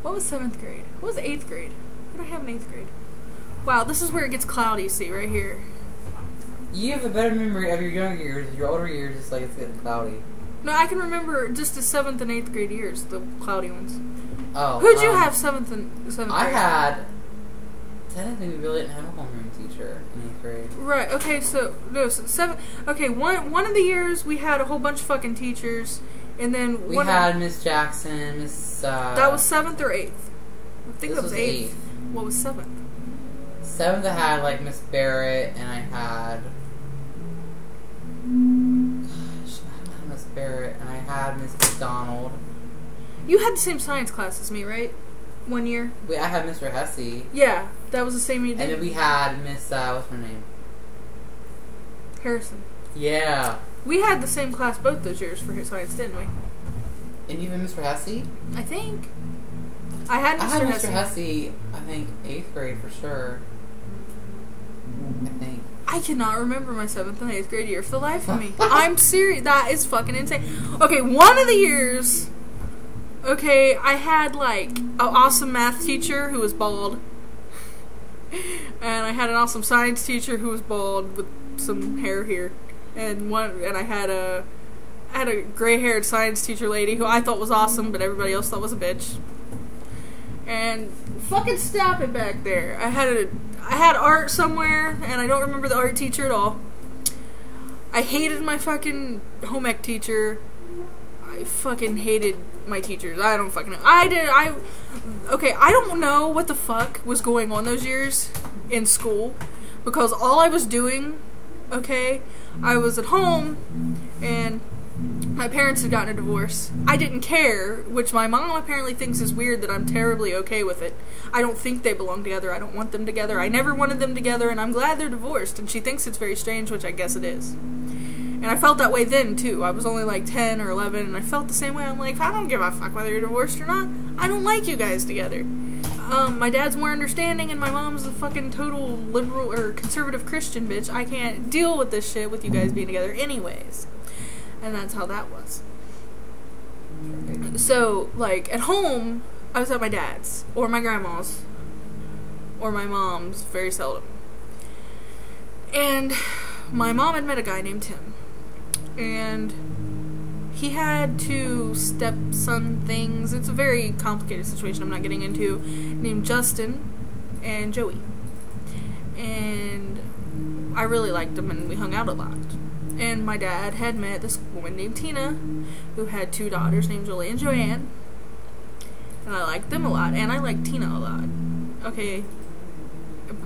What was 7th grade? What was 8th grade? What did I have in 8th grade? Wow, this is where it gets cloudy, see, right here. You have a better memory of your younger years. Your older years, it's like it's getting cloudy. No, I can remember just the 7th and 8th grade years, the cloudy ones. Oh. Who'd you have 7th and 7th grade? I had... Technically, we really didn't have a homeroom teacher in 8th grade. Right, okay, so... No, so 7... Okay, one of the years, we had a whole bunch of fucking teachers, and then... We had Miss Jackson, Miss... That was 7th or 8th? I think that was 8th. What was 7th? 7th I had, like, Miss Barrett, and I had... Gosh, I had Miss Barrett, and I had Miss McDonald. You had the same science class as me, right? 1 year? I had Mr. Hesse. Yeah, that was the same year. And then we had Miss, what's her name? Harrison. Yeah. We had the same class both those years for science, didn't we? And even Mr. Hesse? I think. I had Mr. Hesse, I think, 8th grade for sure. I think. I cannot remember my 7th and 8th grade year for the life of me. I'm serious. That is fucking insane. Okay, one of the years... Okay, I had, like, an awesome math teacher who was bald. And I had an awesome science teacher who was bald with some hair here. And I had a gray-haired science teacher lady who I thought was awesome, but everybody else thought was a bitch. And fucking stop it back there. I had art somewhere, and I don't remember the art teacher at all. I hated my fucking home ec teacher. I fucking hated my teachers. I don't fucking know. Okay, I don't know what the fuck was going on those years in school, because all I was doing, okay, I was at home, and my parents had gotten a divorce. I didn't care, which my mom apparently thinks is weird that I'm terribly okay with it. I don't think they belong together. I don't want them together. I never wanted them together, and I'm glad they're divorced, and she thinks it's very strange, which I guess it is. And I felt that way then, too. I was only like 10 or 11, and I felt the same way. I'm like, I don't give a fuck whether you're divorced or not. I don't like you guys together. My dad's more understanding, and my mom's a fucking total liberal or conservative Christian bitch. I can't deal with this shit with you guys being together anyways. And that's how that was. So, like, at home, I was at my dad's, or my grandma's, or my mom's, very seldom. And my mom had met a guy named Tim. And he had two stepson things. It's a very complicated situation I'm not getting into. Named Justin and Joey. And I really liked him, and we hung out a lot. And my dad had met this woman named Tina, who had two daughters named Julie and Joanne. And I liked them a lot, and I liked Tina a lot. Okay.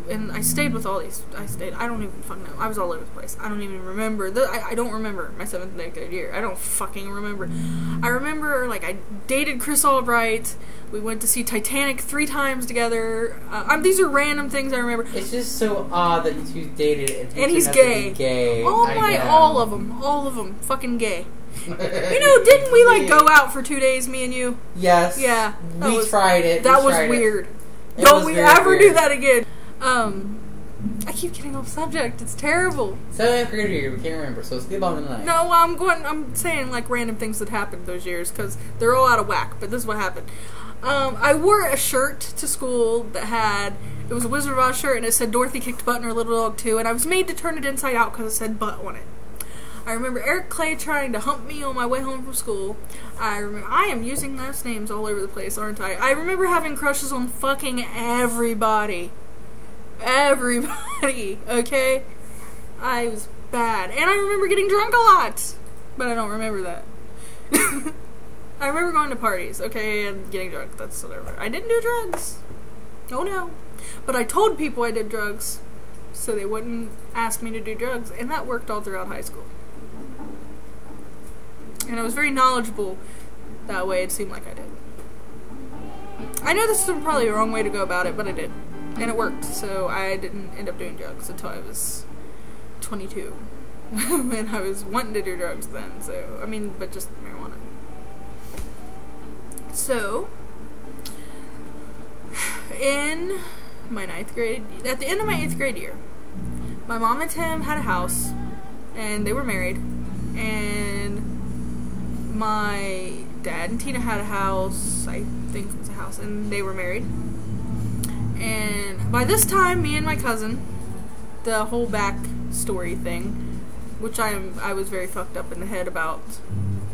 And I stayed with all these. I don't even fucking know. I was all over the place. I don't even remember. I don't remember my 7th and 8th grade year. I don't fucking remember. I remember, like, I dated Chris Albright. We went to see Titanic 3 times together. These are random things I remember. It's just so odd that you two dated and he's gay. All of them. Fucking gay. You know, didn't we, like, go out for 2 days, me and you? Yes. Yeah. We tried it. That was weird. Don't we ever do that again. I keep getting off subject. It's terrible. 7th grade year, we can't remember, so skip on the night. No, I'm saying, like, random things that happened those years, because they're all out of whack, but this is what happened. I wore a shirt to school that it was a Wizard of Oz shirt, and it said Dorothy kicked butt in her little dog too, and I was made to turn it inside out because it said butt on it. I remember Eric Clay trying to hump me on my way home from school. I am using last names all over the place, aren't I? I remember having crushes on fucking everybody. Everybody, okay? I was bad. And I remember getting drunk a lot. But I don't remember that. I remember going to parties, okay, and getting drunk. That's whatever. I didn't do drugs. Oh no. But I told people I did drugs so they wouldn't ask me to do drugs. And that worked all throughout high school. And I was very knowledgeable that way. It seemed like I did. I know this is probably the wrong way to go about it, but I did. And it worked, so I didn't end up doing drugs until I was 22. And I was wanting to do drugs then, so, I mean, but just marijuana. So, in my 9th grade, at the end of my 8th grade year, my mom and Tim had a house, and they were married, and my Dad and Tina had a house, I think it was a house, and they were married. And by this time, me and my cousin, the whole back story thing, which I was very fucked up in the head about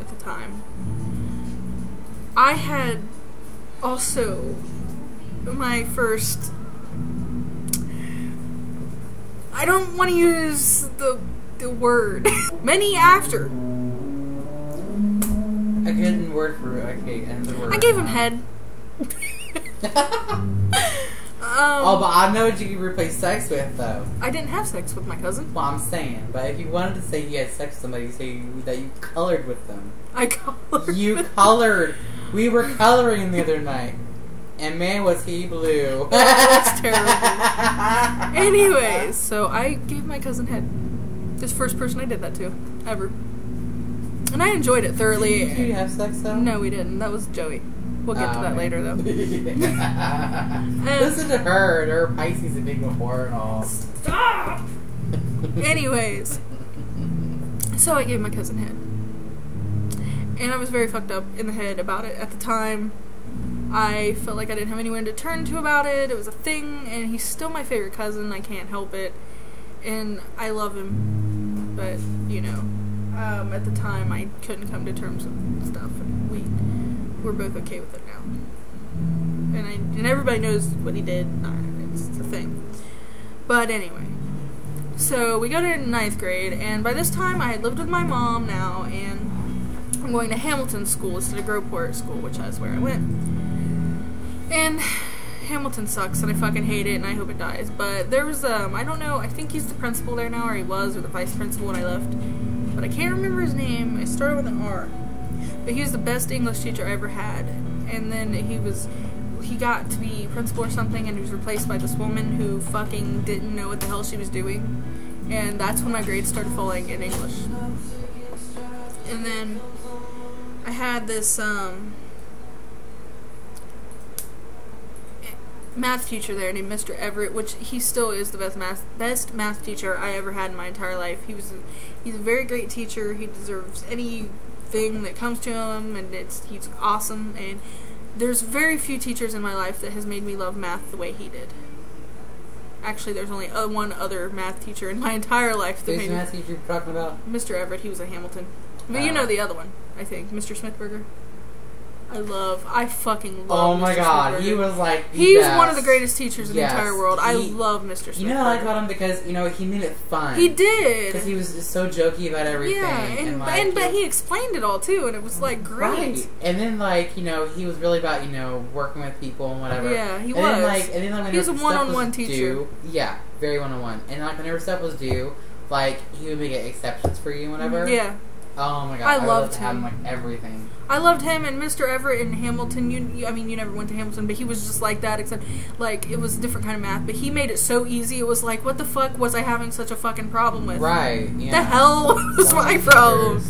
at the time. I had also my first, I don't want to use the word, many after. A good word for it. Okay, and the word. I gave him head. Oh, but I know what you could replace sex with, though. I didn't have sex with my cousin. Well, I'm saying, but if you wanted to say you had sex with somebody, say that you colored with them. I colored. You colored. We were coloring the other night. And man, was he blue. That's terrible. Anyways, so I gave my cousin head. This first person I did that to, ever. And I enjoyed it thoroughly. Did you have sex, though? No, we didn't. That was Joey. We'll get to that later, though. Listen to her. Her Pisces a big before and all. Stop! Anyways. So I gave my cousin head. And I was very fucked up in the head about it at the time. I felt like I didn't have anyone to turn to about it. It was a thing, and he's still my favorite cousin. I can't help it. And I love him. But, you know, at the time I couldn't come to terms with stuff. And we're both okay with it now. And everybody knows what he did. It's a thing. But anyway. So we go to 9th grade, and by this time I had lived with my mom now, and I'm going to Hamilton school instead of Groveport school, which is where I went. And Hamilton sucks, and I fucking hate it, and I hope it dies. But there was, I don't know, I think he's the principal there now, or he was, or the vice principal when I left. But I can't remember his name. It started with an R. But he was the best English teacher I ever had. And then he got to be principal or something, and he was replaced by this woman who fucking didn't know what the hell she was doing. And that's when my grades started falling in English. And then I had this math teacher there named Mr. Everett, which he still is the best math teacher I ever had in my entire life. He's a very great teacher. He deserves anything that comes to him, and he's awesome. And there's very few teachers in my life that has made me love math the way he did. Actually, there's only one other math teacher in my entire life that Who's the math teacher you're talking about? Mr. Everett. He was at Hamilton. But you know the other one, I think. Mr. Smithberger. I fucking love Oh my Mr. god, Smithberger. he was like the He's best. one of the greatest teachers in the entire world. I love Mr. Smithberger. You know what I like about him? Because, you know, he made it fun. He did. Because he was just so jokey about everything. Yeah, but he explained it all too, and it was like great. Right. And then, like, you know, he was really about, you know, working with people and whatever. Yeah, he was. And then, like, he was a one-on-one teacher. Yeah, very one-on-one. And, like, whenever stuff was due, like, he would make exceptions for you and whatever. Yeah. Oh my god, I loved him. Have him, like, everything. I loved him, and Mr. Everett in Hamilton. I mean, you never went to Hamilton, but he was just like that, except, like, it was a different kind of math. But he made it so easy. It was like, what the fuck was I having such a fucking problem with? Right. Yeah. The hell was my problem?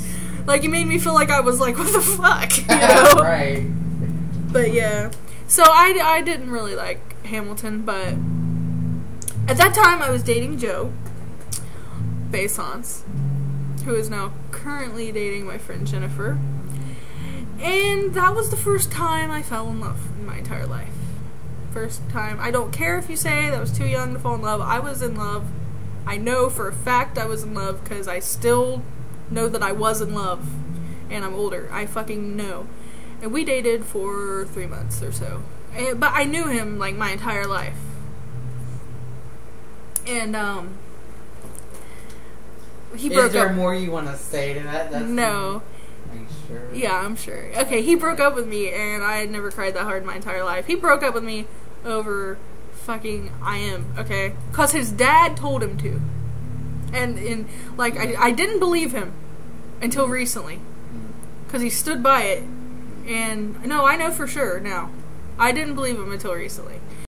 Like, it made me feel like I was like, what the fuck? You know? Right. But yeah, so I didn't really like Hamilton, but at that time I was dating Joe Basons, who is now currently dating my friend Jennifer. And that was the first time I fell in love in my entire life. First time. I don't care if you say that I was too young to fall in love. I was in love. I know for a fact I was in love because I still know that I was in love. And I'm older. I fucking know. And we dated for 3 months or so. But I knew him like my entire life. And he broke up. Is there more you want to say to that? No. Are you sure? Yeah, I'm sure. Okay, he broke up with me, and I had never cried that hard in my entire life. He broke up with me over fucking okay? Because his dad told him to. And like, I didn't believe him until recently. Because he stood by it. And, no, I know for sure now. I didn't believe him until recently.